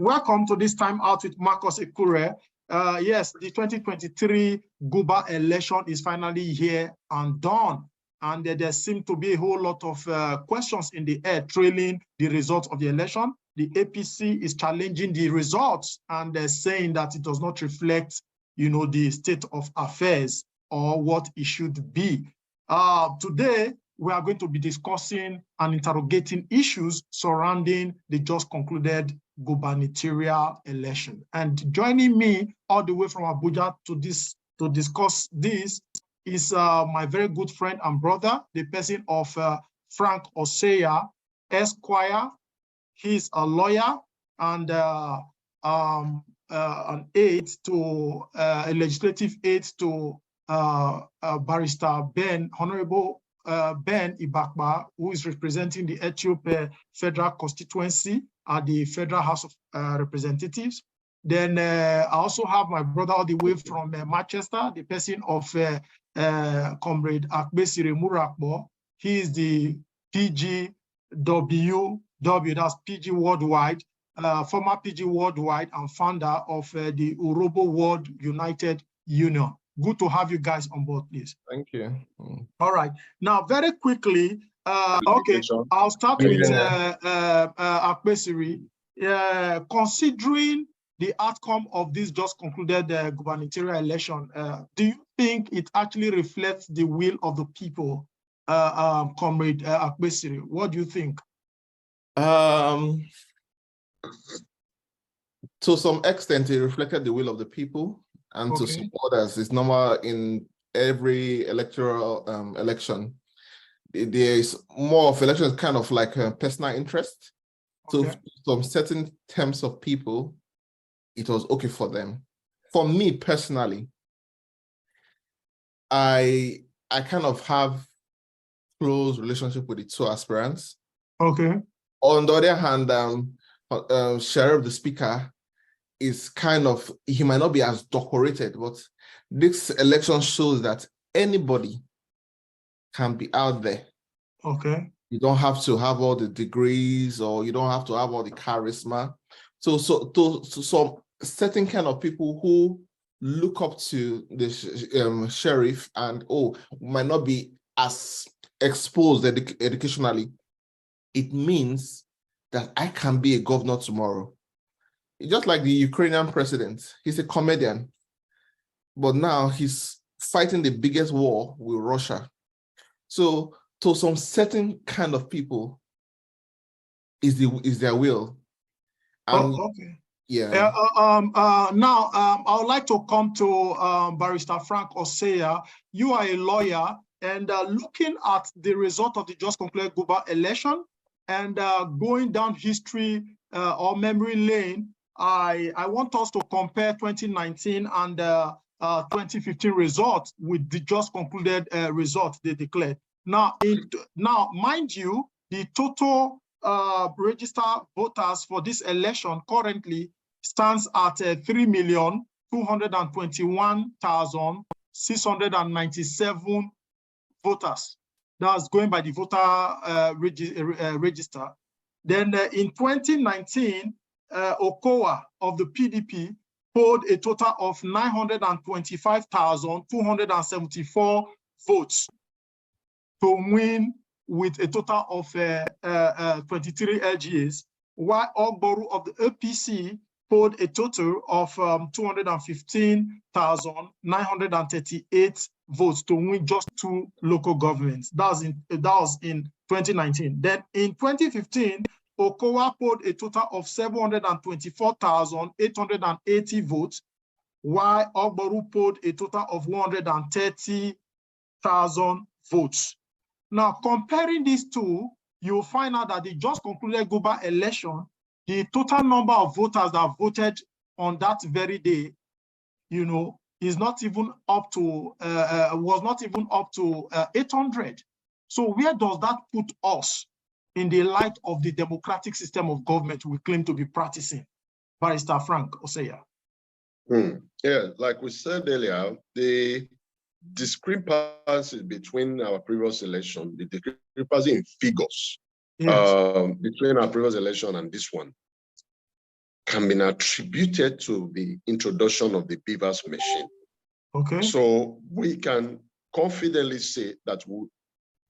welcome to this time out with Marcus Ekure. Yes, the 2023 Guber election is finally here and done. And there seem to be a whole lot of questions in the air trailing the results of the election. The APC is challenging the results and they're saying that it does not reflect, the state of affairs or what it should be. Today, we are going to be discussing and interrogating issues surrounding the just concluded gubernatorial election. And joining me all the way from Abuja to discuss this is my very good friend and brother, the person of Frank Oseya, Esquire. He's a lawyer and an aide to a legislative aide to Barrister Honorable Ben Ibakba, who is representing the Ethiopia Federal Constituency at the Federal House of Representatives. Then I also have my brother all the way from Manchester, the person of Comrade Akbesire Murakbo. He is the PGWW, that's PG Worldwide, former PG Worldwide and founder of the Urobo World United Union. Good to have you guys on board, please. Thank you. All right. Now, very quickly, okay, I'll start with Akbesire. Considering the outcome of this just concluded gubernatorial election, do you think it actually reflects the will of the people, Comrade Akbesire? What do you think? To some extent, it reflected the will of the people, and to some others, it's normal in every electoral election. There is more of election, kind of like a personal interest. So some certain terms of people, it was okay for them. For me personally, I kind of have close relationship with the two aspirants. Okay. On the other hand, Sherif, the speaker, is kind of, he might not be as decorated, but this election shows that anybody can be out there. Okay. You don't have to have all the degrees, or you don't have to have all the charisma. So some certain kind of people who look up to the Sherif and might not be as exposed educationally. It means that I can be a governor tomorrow. Just like the Ukrainian president, he's a comedian, but now he's fighting the biggest war with Russia. So to some certain kind of people is their will. And now I would like to come to Barrister Frank Oseya. You are a lawyer, and looking at the result of the just concluded Guber election and going down history or memory lane, I want us to compare 2019 and 2015 results with the just concluded results they declared. Now, mind you, the total registered voters for this election currently stands at 3,221,697 voters. That's going by the voter register. Then in 2019, Okowa of the PDP polled a total of 925,274 votes to win with a total of 23 LGAs, while Ogboru of the APC polled a total of 215,938 votes to win just 2 local governments. That was in 2019. Then in 2015, Okowa polled a total of 724,880 votes, while Ogboru polled a total of 130,000 votes. Now, comparing these two, you'll find out that the just concluded Guber election, the total number of voters that voted on that very day, is not even up to, was not even up to 800. So where does that put us in the light of the democratic system of government we claim to be practicing? Barrister Frank Oseya. Yeah, like we said earlier, the discrepancy between our previous election, the discrepancy in figures between our previous election and this one can be attributed to the introduction of the beavers machine. Okay. So we can confidently say that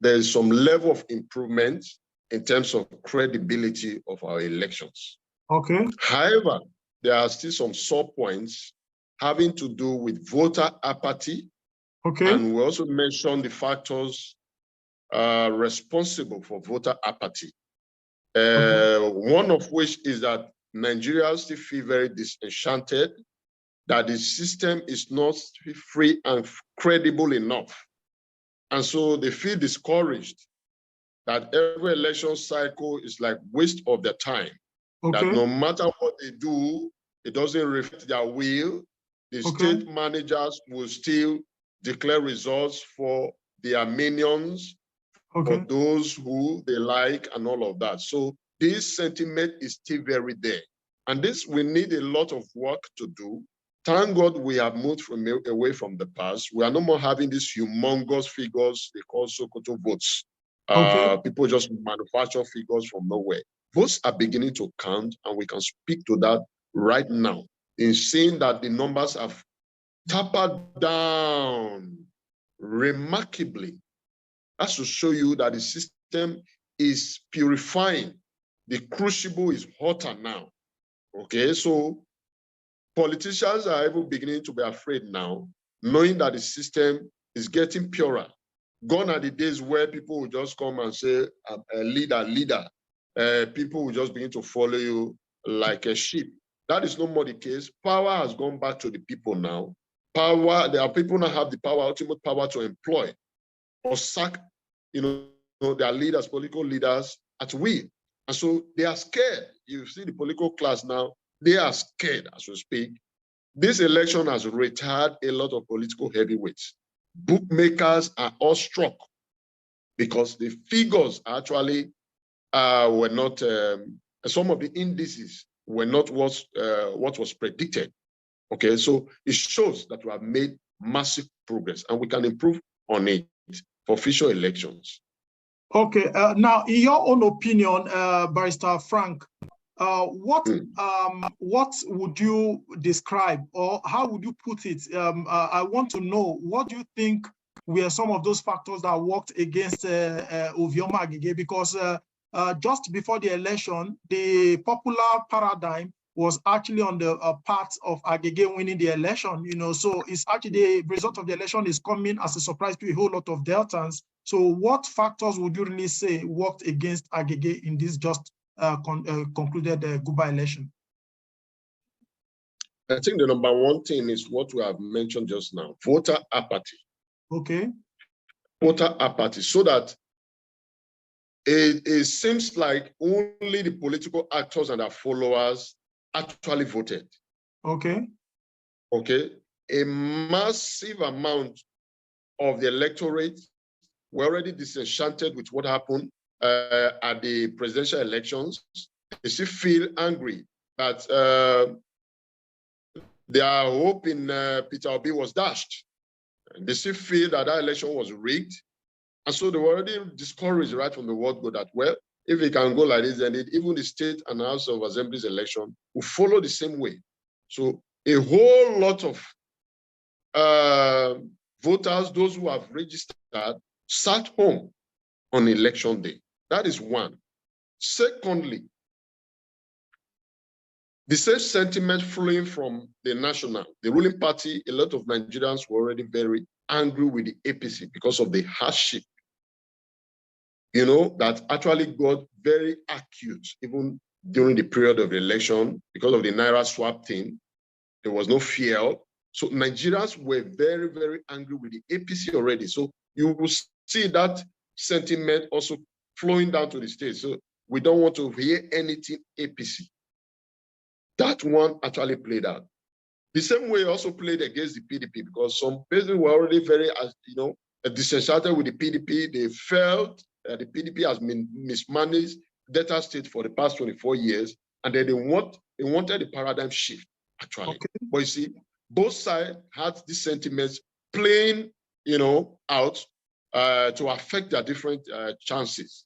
there is some level of improvement in terms of credibility of our elections. Okay. However, there are still some sore points having to do with voter apathy. Okay. And we also mentioned the factors responsible for voter apathy. One of which is that Nigerians still feel very disenchanted that the system is not free and credible enough. And so they feel discouraged that every election cycle is like waste of their time. Okay. That no matter what they do, it doesn't reflect their will. The state managers will still declare results for their minions, for those who they like and all of that. So this sentiment is still very there. And this, we need a lot of work to do. Thank God we have moved away from the past. We are no more having these humongous figures they call Sokoto votes. People just manufacture figures from nowhere. Votes are beginning to count, and we can speak to that right now in seeing that the numbers have tapered down remarkably. That's to show you that the system is purifying. The crucible is hotter now. Okay, so politicians are even beginning to be afraid now, knowing that the system is getting purer. Gone are the days where people will just come and say, leader, leader. People will just begin to follow you like a sheep. That is no more the case. Power has gone back to the people now. Power, there are people now have the power, ultimate power to employ or sack, their leaders, political leaders at will. And so they are scared. You see the political class now, they are scared as we speak. This election has retired a lot of political heavyweights. Bookmakers are awestruck because the figures actually were not, some of the indices were not what was predicted. Okay, so it shows that we have made massive progress and we can improve on it for future elections. Okay, now in your own opinion, Barrister Frank, what would you describe, or how would you put it? I want to know, what do you think were some of those factors that worked against Ovioma Agege? Because just before the election, the popular paradigm was actually on the part of Agege winning the election. So it's actually the result of the election is coming as a surprise to a whole lot of Deltans. So what factors would you really say worked against Agege in this just concluded Guber election? I think the number one thing is what we have mentioned just now, voter apathy. Okay. Voter apathy, so that it seems like only the political actors and their followers actually voted. Okay. Okay. A massive amount of the electorate were already disenchanted with what happened at the presidential elections. They still feel angry that their hope in Peter Obi was dashed. And they still feel that that election was rigged. And so they were already discouraged right from the word go that, well, if it can go like this, then even the state and House of Assembly's election will follow the same way. So a whole lot of voters, those who have registered, sat home on election day. That is one. Secondly, the same sentiment flowing from the ruling party, a lot of Nigerians were already very angry with the APC because of the hardship, that actually got very acute even during the period of the election because of the Naira swap thing. There was no fuel. So Nigerians were very, very angry with the APC already. So you will see that sentiment also flowing down to the state. So we don't want to hear anything APC. That one actually played out. The same way also played against the PDP because some persons were already very, disenchanted with the PDP. They felt that the PDP has been mismanaged Delta State for the past 24 years, and then they wanted a paradigm shift, actually. Okay. But you see, both sides had these sentiments playing, out to affect their different chances.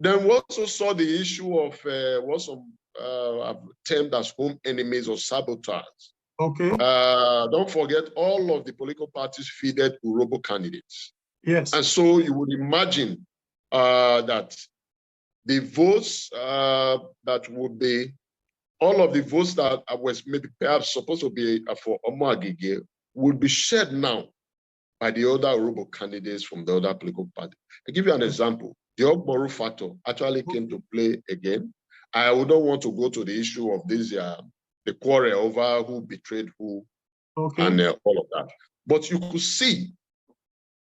Then we also saw the issue of what some I've termed as home enemies or saboteurs. Okay. Don't forget, all of the political parties feeded Urobo candidates. Yes. And so you would imagine that the votes that would be, all of the votes that was maybe perhaps supposed to be for Omo Agege would be shared now by the other Urobo candidates from the other political party. I'll give you an example. The Ogboru factor actually came to play again. I wouldn't want to go to the issue of this, the quarrel over who betrayed who, and all of that. But you could see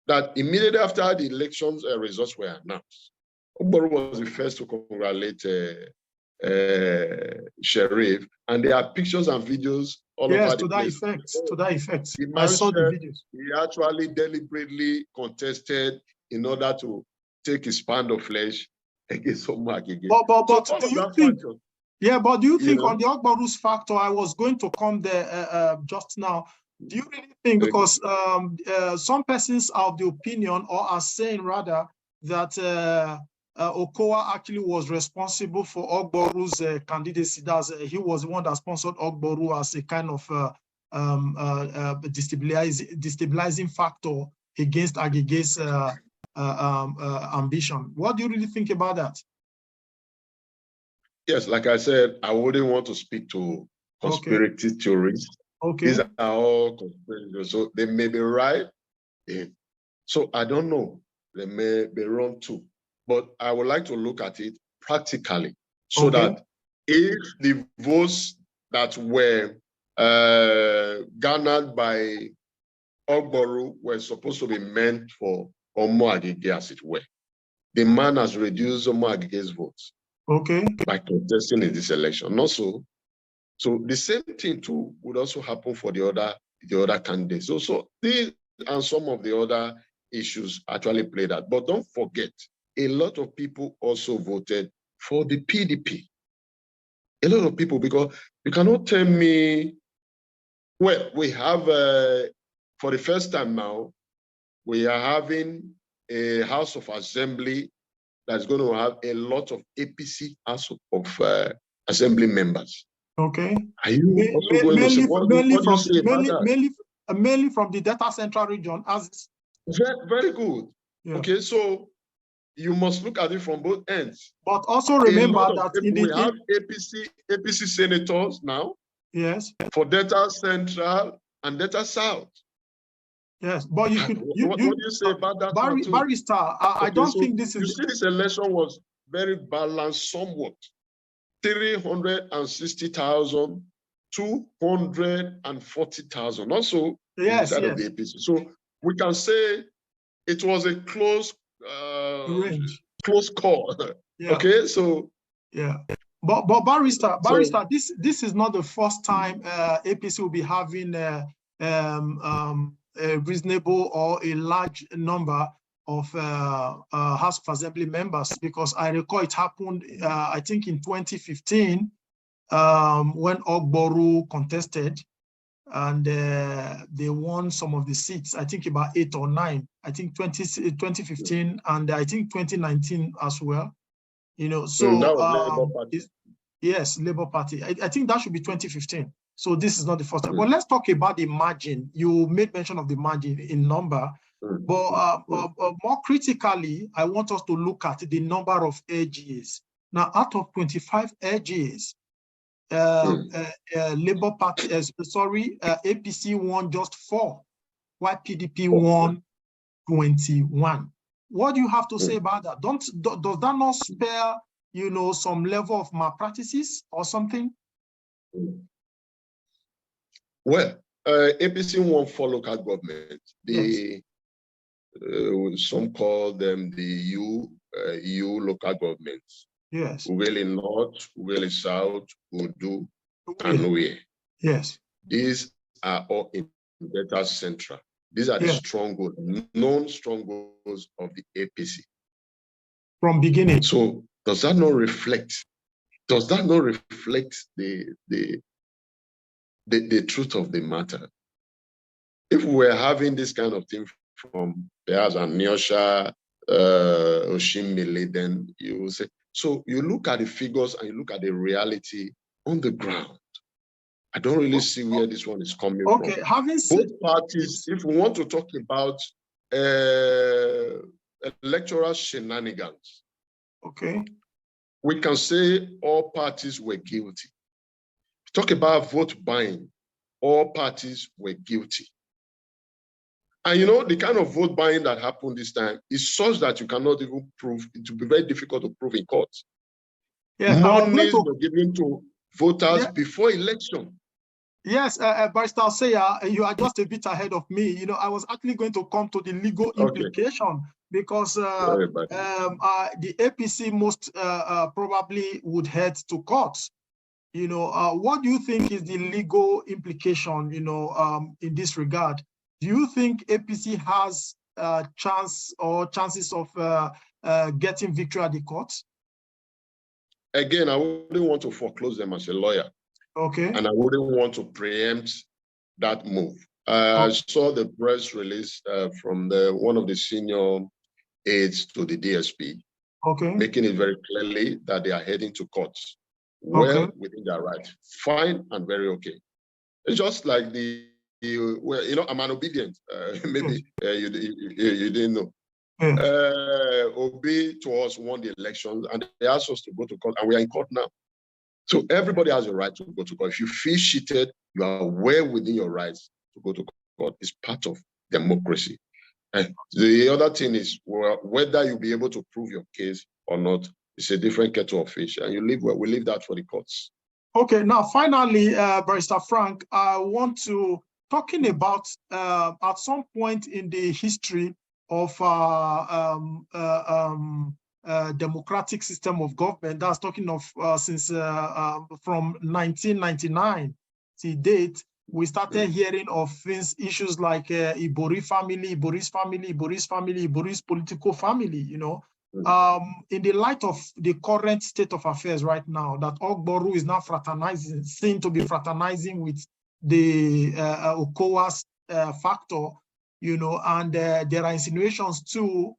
that immediately after the elections results were announced, Ogboru was the first to congratulate Sherif, and there are pictures and videos all over the place. To that effect. The man I saw the videos. He actually deliberately contested in order to take his pound of flesh against Omo Agege. But so do you think? But do you think on the Ogboru's factor? I was going to come there just now. Do you really think, because some persons are of the opinion, or are saying rather, that Okowa actually was responsible for Ogboru's candidacy. He was the one that sponsored Ogboru as a kind of destabilizing factor against Agege's ambition. What do you really think about that? Yes, like I said, I wouldn't want to speak to conspiracy theories. These are all conspiracy, so they may be right. So I don't know. They may be wrong too. But I would like to look at it practically, so that if the votes that were garnered by Ogboru were supposed to be meant for Omo Agege, as it were, the man has reduced Omo Agege's votes by contesting in this election. Also, so the same thing too would also happen for the other candidates. So these and some of the other issues actually play that. But don't forget, a lot of people also voted for the PDP. A lot of people, because you cannot tell me, well, we have, for the first time now, we are having a House of Assembly that's going to have a lot of APC House of Assembly members. Are you also going to say, what do you say about that? Mainly from the data central region, as very good. Okay, so you must look at it from both ends. But also remember that we have APC senators now. Yes. For data central and data south. Yes, but you could. What do you say about that? Barrister, I don't think this is. You see, this election was very balanced, somewhat. 360,000, 240,000. Also, inside of the APC. So we can say it was a close call. Okay, so but barrister, this is not the first time APC will be having a reasonable or a large number of House of Assembly members, because I recall it happened, I think in 2015, when Ogboru contested, and they won some of the seats, I think about 8 or 9, I think 2015 and I think 2019 as well. You know, so yes, Labour Party. I think that should be 2015. So this is not the first time. But let's talk about the margin. You made mention of the margin in number, but more critically, I want us to look at the number of AGs. Now, out of 25 AGs, Labour Party, APC won just 4, while PDP won 21. What do you have to say about that? Does that not spare, you know, some level of malpractices or something? Well, APC won 4 local governments. Some call them the EU local governments. Yes. Ughelli North, Ughelli South, Udu, and Uye. Yes. These are all in data central. These are the strongholds, known strongholds of the APC. From beginning. So does that not reflect the truth of the matter? If we're having this kind of thing from perhaps Nyosha Oshimile, then you will say, so you look at the figures and you look at the reality on the ground. I don't really see where this one is coming from. Okay, having said both parties, if we want to talk about electoral shenanigans, okay, we can say all parties were guilty. Talk about vote buying, all parties were guilty. And you know, the kind of vote buying that happened this time is such that you cannot even prove, it will be very difficult to prove in court. Yeah, monies were given to voters before election. Yes, Barrister Seya, you are just a bit ahead of me. You know, I was actually going to come to the legal implication because the APC most probably would head to court. You know, what do you think is the legal implication, you know, in this regard? Do you think APC has a chance or chances of getting victory at the court? Again, I wouldn't want to foreclose them as a lawyer. Okay. And I wouldn't want to preempt that move. I saw the press release from one of the senior aides to the DSP, making it very clearly that they are heading to court, well within their right. Fine and very okay. It's just like well, you know, I'm an obedient. Maybe you didn't know. Obi to us won the elections and they asked us to go to court, and we are in court now. So everybody has a right to go to court. If you feel cheated, you are well within your rights to go to court. It's part of democracy. And the other thing is, well, whether you'll be able to prove your case or not, it's a different kettle of fish. And we leave that for the courts. Okay, now finally, Barrister Frank, I want to, talking about at some point in the history of democratic system of government, that's talking of since from 1999 to date, we started hearing of things, issues like Ibori family, Ibori's family, Ibori's family, Ibori's political family, you know. In the light of the current state of affairs right now, that Ogboru is now fraternizing, seen to be fraternizing with the Okowa's factor, you know, and there are insinuations too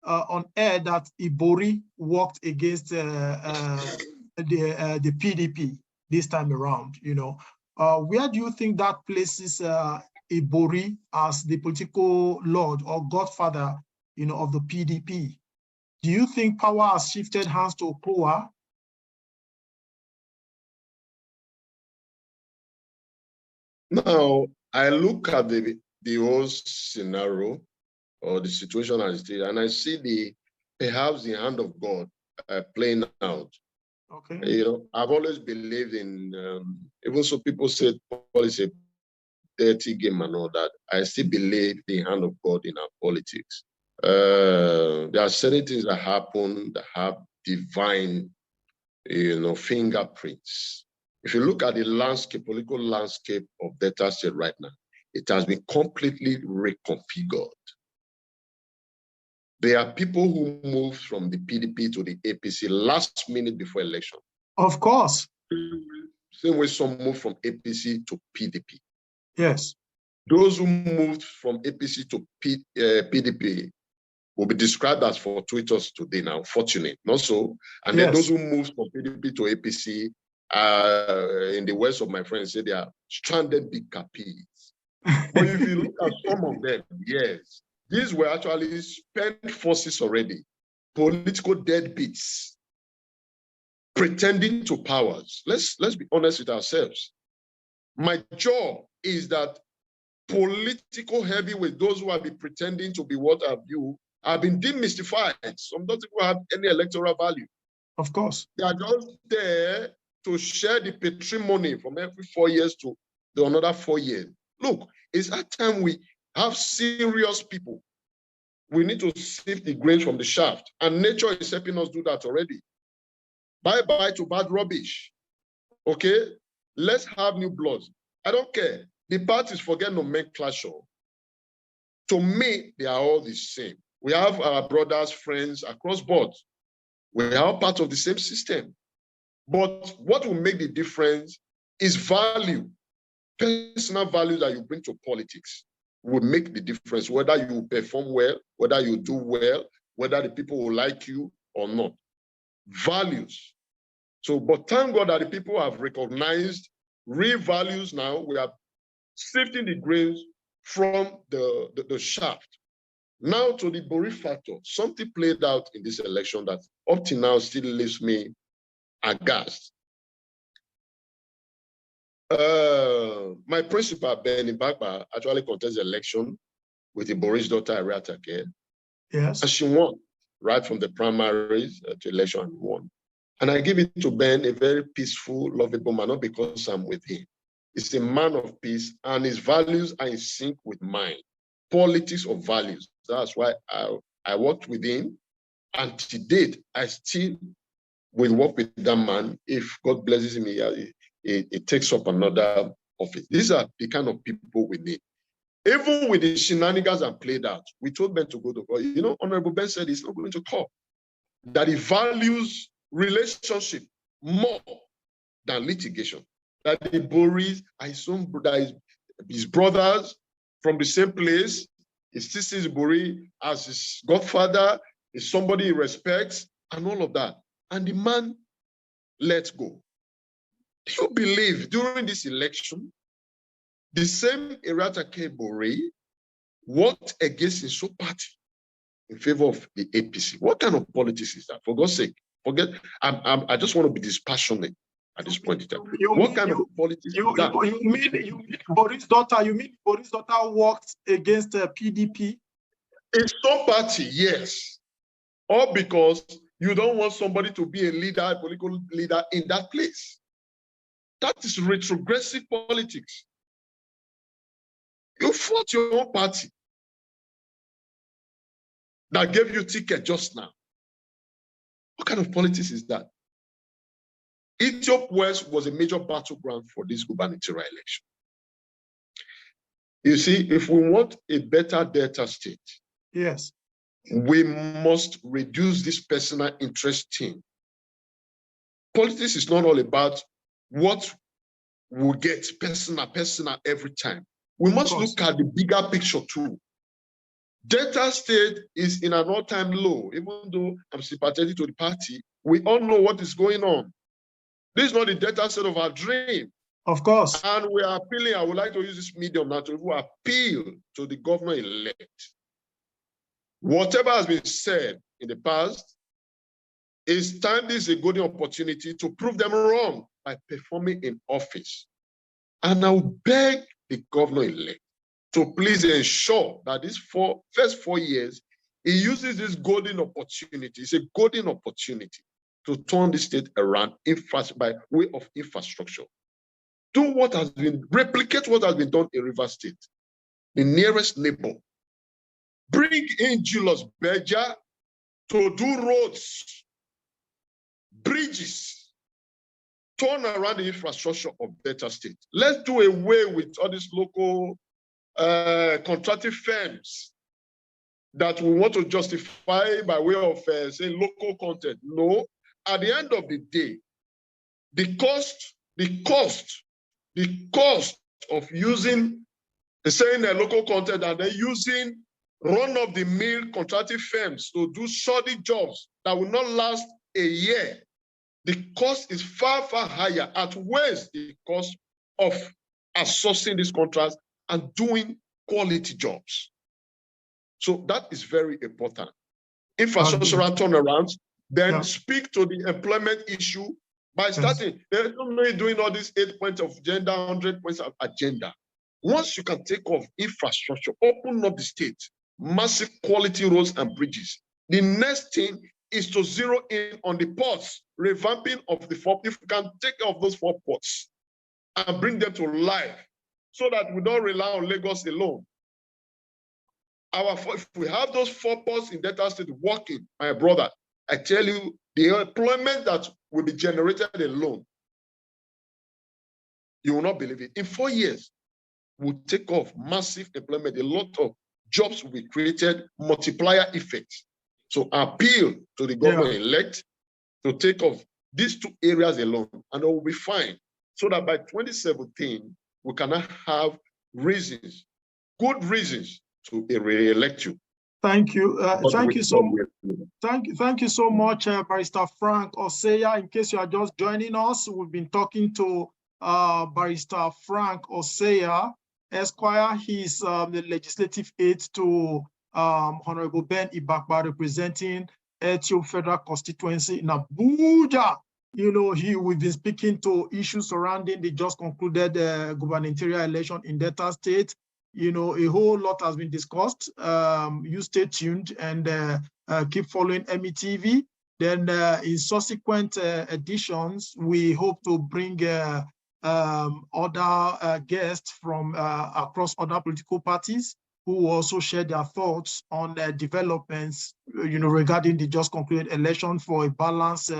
on air that Ibori worked against the PDP this time around, you know. Where do you think that places Ibori as the political lord or godfather, you know, of the PDP? Do you think power has shifted hands to Okowa? Now, I look at the whole scenario or the situation as it is, and I see perhaps the hand of God playing out. Okay. You know, I've always believed in, even so people say politics is a dirty game and all that, I still believe the hand of God in our politics. There are certain things that happen that have divine, you know, fingerprints. If you look at the landscape, political landscape of Delta State right now, it has been completely reconfigured. There are people who moved from the PDP to the APC last minute before election. Of course. Same way some moved from APC to PDP. Yes. Those who moved from APC to PDP will be described as fortuitous today now, fortunate, not so. And then those who moved from PDP to APC, in the words of my friends, say they are stranded big cappies. But if you look at some of them, yes, these were actually spent forces already, political deadbeats, pretending to powers. Let's be honest with ourselves. My job is that political heavyweight, those who have been pretending to be what have you, have been demystified. Some don't even have any electoral value. Of course. They are just there to share the patrimony from every 4 years to another 4 years. Look, it's that time we have serious people. We need to sift the grains from the shaft, and nature is helping us do that already. Bye-bye to bad rubbish. Okay? Let's have new blood. I don't care. The parties forget nomenclature. To me, they are all the same. We have our brothers, friends across board. We are all part of the same system. But what will make the difference is value. Personal value that you bring to politics will make the difference, whether you perform well, whether you do well, whether the people will like you or not. Values. So, but thank God that the people have recognized real values now. We are sifting the grains from the shaft. Now to the Bori factor. Something played out in this election that up to now still leaves me aghast. My principal, Ben Ibagba, actually contested the election with the Boris daughter, Agege. Yes. And she won right from the primaries to election and won. And I give it to Ben, a very peaceful, lovable man, not because I'm with him. He's a man of peace, and his values are in sync with mine. Politics of values. That's why I worked with him. And to date, I still will work with that man. If God blesses me, he takes up another office. These are the kind of people we need. Even with the shenanigans that played out, we told Ben to go to court. You know, Honorable Ben said he's not going to court. That he values relationship more than litigation. That the Boris are his brothers from the same place. He still sees Boris as his godfather, is somebody he respects, and all of that. And the man let go. Do you believe during this election, the same Agege Boris worked against his own party in favor of the APC? What kind of politics is that? For God's sake, forget. I just want to be dispassionate at this point in time. What kind of politics is that? You mean Boris' daughter? You mean Boris' daughter worked against the PDP? In some party, yes. Or because you don't want somebody to be a leader, a political leader in that place. That is retrogressive politics. You fought your own party that gave you ticket just now. What kind of politics is that? Ethiopia West was a major battleground for this gubernatorial election. You see, if we want a better Delta state, yes, we must reduce this personal interest thing. Politics is not all about what we get personal every time. We must look at the bigger picture too. Delta State is in an all-time low. Even though I'm sympathetic to the party, we all know what is going on. This is not the Delta State of our dream. Of course. And we are appealing, I would like to use this medium now to appeal to the governor-elect. Whatever has been said in the past, it's time this is a golden opportunity to prove them wrong by performing in office. And I will beg the governor-elect to please ensure that these first 4 years, he uses this golden opportunity. It's a golden opportunity to turn the state around by way of infrastructure. Replicate what has been done in Rivers State, the nearest neighbor. Bring in Julius Berger to do roads, bridges, turn around the infrastructure of Delta State. Let's do away with all these local contracting firms that we want to justify by way of say local content. No, at the end of the day, the cost of using saying a local content and then using run-of-the-mill contracting firms to do shoddy jobs that will not last a year, the cost is far, far higher, outweighs the cost of outsourcing these contracts and doing quality jobs. So that is very important. Infrastructural turnarounds, then speak to the employment issue by starting. There's no need doing all these 8 points of agenda, 100 points of agenda. Once you can take off infrastructure, open up the state, massive quality roads and bridges. The next thing is to zero in on the ports, revamping of the 4. If we can take off those 4 ports and bring them to life so that we don't rely on Lagos alone. If we have those 4 ports in Delta State working, my brother, I tell you, the employment that will be generated alone, you will not believe it. In 4 years, we'll take off massive employment. A lot of jobs will be created, multiplier effects. So I appeal to the governor-elect to take off these 2 areas alone, and it will be fine. So that by 2017, we cannot have reasons, good reasons, to re-elect you. Thank you. Thank you so much. Thank you so much, Barrister Frank Oseiah. In case you are just joining us, we've been talking to Barrister Frank Oseiah, Esquire. He's the legislative aide to Honorable Ben Ibakba, representing Etio Federal Constituency in Abuja. You know, we've been speaking to issues surrounding the just concluded gubernatorial election in Delta State. You know, a whole lot has been discussed. You stay tuned and keep following METV. Then in subsequent editions, we hope to bring other guests from across other political parties who also share their thoughts on developments, you know, regarding the just concluded election for a balanced,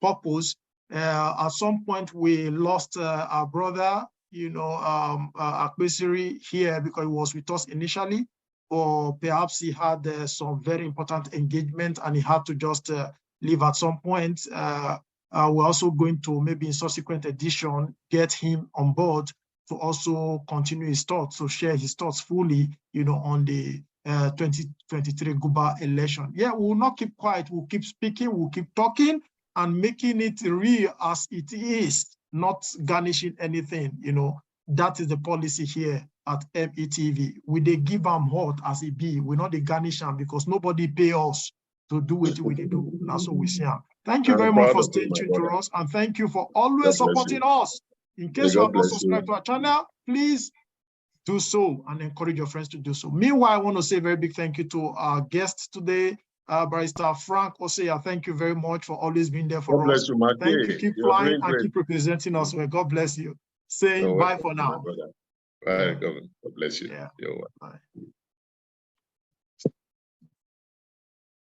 purpose. At some point, we lost our brother, Akbesiri here, because he was with us initially, or perhaps he had some very important engagement and he had to just leave at some point. We're also going to, maybe in subsequent edition, get him on board to also continue his thoughts, to share his thoughts fully, on the 2023 Guber election. Yeah, we will not keep quiet. We'll keep speaking, we'll keep talking and making it real as it is, not garnishing anything, That is the policy here at METV. We they give them hot as it be. We not the garnish them because nobody pay us to do what we do. That's what we see. Thank you very much for staying tuned to us, and thank you for always supporting us. In case you have not subscribed to our channel, please do so and encourage your friends to do so. Meanwhile, I want to say a very big thank you to our guests today, Barrister Frank Oseiah. Thank you very much for always being there for us. Thank you. Keep flying and keep representing us well. God bless you. Saying bye for now. Bye. God bless you. Yeah. You're welcome. Bye.